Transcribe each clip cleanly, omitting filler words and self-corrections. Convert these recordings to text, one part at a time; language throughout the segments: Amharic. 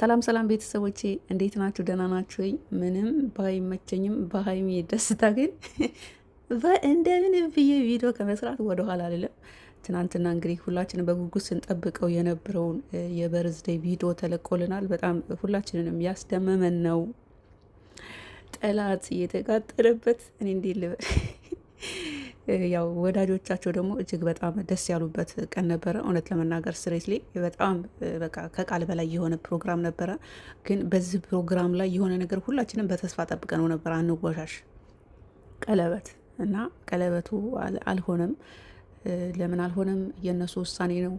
ሰላም ሰላም ቤተሰቦቼ እንዴት ናችሁ? ደህና ናችሁ ወይ? ምንም ባይመቸኝም በሀይሚ ደስታ ግን እንደምን ብዬ ቪዲዮ ከመስራት ወደኋላ አልልም። ትናንትና እንግዲህ ሁላችንም በጉጉት ስንጠብቀው የነበረውን የበርዝዴይ ቪዲዮ ተለቆልናል። በጣም ሁላችንንም ያስደመመን ነው። ጠላት እየተቃጠለበት እኔ እንዴት ልበል ያው ወዳጆቻቸው ደግሞ እጅግ በጣም ደስ ያሉበት ቀን ነበረ። እውነት ለመናገር ስሬትሊ በጣም በቃ ከቃል በላይ የሆነ ፕሮግራም ነበረ። ግን በዚህ ፕሮግራም ላይ የሆነ ነገር ሁላችንም በተስፋ ጠብቀነው ነበር። አንወሻሽ ቀለበት እና ቀለበቱ አልሆነም። ለምን አልሆነም? የእነሱ ውሳኔ ነው።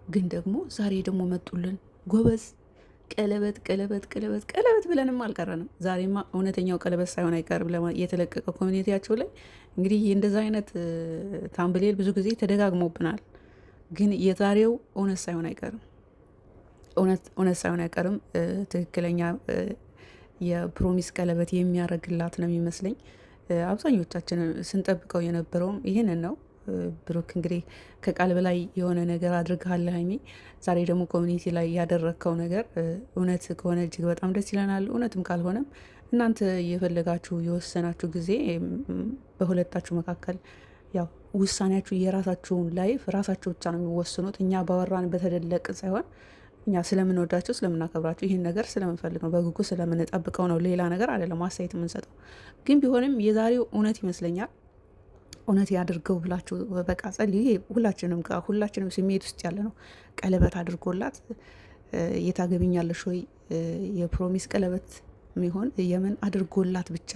ግን ደግሞ ዛሬ ደግሞ መጡልን ጎበዝ ቀለበት ቀለበት ቀለበት ቀለበት ብለንም አልቀረንም። ዛሬማ እውነተኛው ቀለበት ሳይሆን አይቀርም የተለቀቀው ኮሚኒቲያቸው ላይ እንግዲህ እንደዛ አይነት ታምብሌል ብዙ ጊዜ ተደጋግሞብናል። ግን የዛሬው እውነት ሳይሆን አይቀርም። እውነት ሳይሆን አይቀርም። ትክክለኛ የፕሮሚስ ቀለበት የሚያደርግላት ነው የሚመስለኝ። አብዛኞቻችን ስንጠብቀው የነበረውም ይህንን ነው። ብሩክ እንግዲህ ከቃል በላይ የሆነ ነገር አድርገሃል ሀይሚ። ዛሬ ደግሞ ኮሚኒቲ ላይ ያደረግከው ነገር እውነት ከሆነ እጅግ በጣም ደስ ይለናል። እውነትም ካልሆነም እናንተ የፈለጋችሁ የወሰናችሁ ጊዜ በሁለታችሁ መካከል ያው ውሳኔያችሁ የራሳችሁን ላይፍ ራሳችሁ ብቻ ነው የሚወስኑት። እኛ ባወራን በተደለቅ ሳይሆን እኛ ስለምንወዳቸው ስለምናከብራቸው ይህን ነገር ስለምንፈልግ ነው፣ በጉጉ ስለምንጠብቀው ነው። ሌላ ነገር አይደለም አስተያየት የምንሰጠው። ግን ቢሆንም የዛሬው እውነት ይመስለኛል። እውነት ያድርገው ብላችሁ በቃ ጸልዩ። ሁላችንም ጋር ሁላችንም ስሜት ውስጥ ያለ ነው። ቀለበት አድርጎላት የታገቢኛለሽ ወይ የፕሮሚስ ቀለበት የሚሆን የምን አድርጎላት ብቻ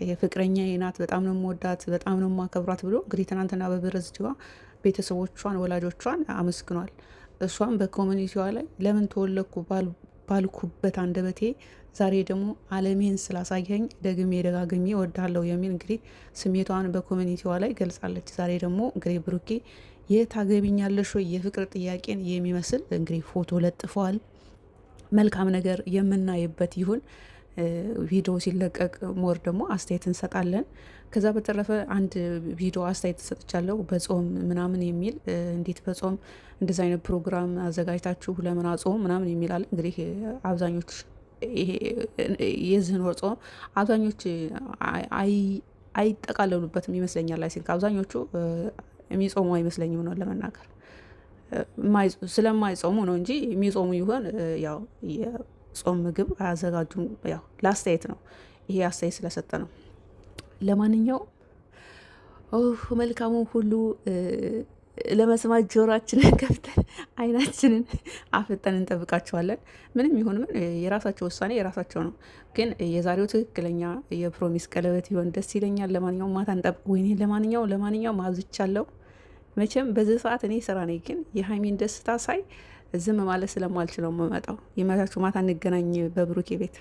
የፍቅረኛ ናት፣ በጣም ነው የምወዳት፣ በጣም ነው የማከብራት ብሎ እንግዲህ ትናንትና በብረዝቲዋ ቤተሰቦቿን ወላጆቿን አመስግኗል። እሷም በኮሚኒቲዋ ላይ ለምን ተወለድኩ ባልኩበት አንደበቴ ዛሬ ደግሞ ዓለሜን ስላሳየኝ ደግሜ ደጋግሜ እወድሃለሁ የሚል እንግዲህ ስሜቷን በኮሚኒቲዋ ላይ ገልጻለች። ዛሬ ደግሞ እንግዲህ ብሩኬ የታገቢኛለሽ ወይ የፍቅር ጥያቄን የሚመስል እንግዲህ ፎቶ ለጥፈዋል። መልካም ነገር የምናይበት ይሁን። ቪዲዮ ሲለቀቅ ሞር ደግሞ አስተያየት እንሰጣለን። ከዛ በተረፈ አንድ ቪዲዮ አስተያየት ሰጥቻለሁ በጾም ምናምን የሚል እንዴት በጾም እንደዚ አይነት ፕሮግራም አዘጋጅታችሁ ለምን አጾም ምናምን የሚላል እንግዲህ አብዛኞች የዚህን ወር ጾም አብዛኞች አይጠቃለሉበትም ይመስለኛል። ላይ ሲልክ አብዛኞቹ የሚጾሙ አይመስለኝም ነው ለመናገር ስለማይጾሙ ነው እንጂ የሚጾሙ ይሆን ያው የጾም ምግብ አያዘጋጁም። ያው ለአስተያየት ነው፣ ይሄ አስተያየት ስለሰጠ ነው። ለማንኛውም መልካሙ ሁሉ ለመስማት ጆሯችንን ከፍተን አይናችንን አፍጠን እንጠብቃቸዋለን። ምንም ይሁን ምን የራሳቸው ውሳኔ የራሳቸው ነው። ግን የዛሬው ትክክለኛ የፕሮሚስ ቀለበት ይሆን ደስ ይለኛል። ለማንኛውም ማታ እንጠብቅ። ወይኔ ለማንኛውም አብዝቻለሁ። መቼም በዚህ ሰዓት እኔ ስራ ነኝ። ግን የሀይሚን ደስታ ሳይ ዝም ማለት ስለማልችለው የምመጣው። ይመቻችሁ። ማታ እንገናኝ በብሩኬ ቤት።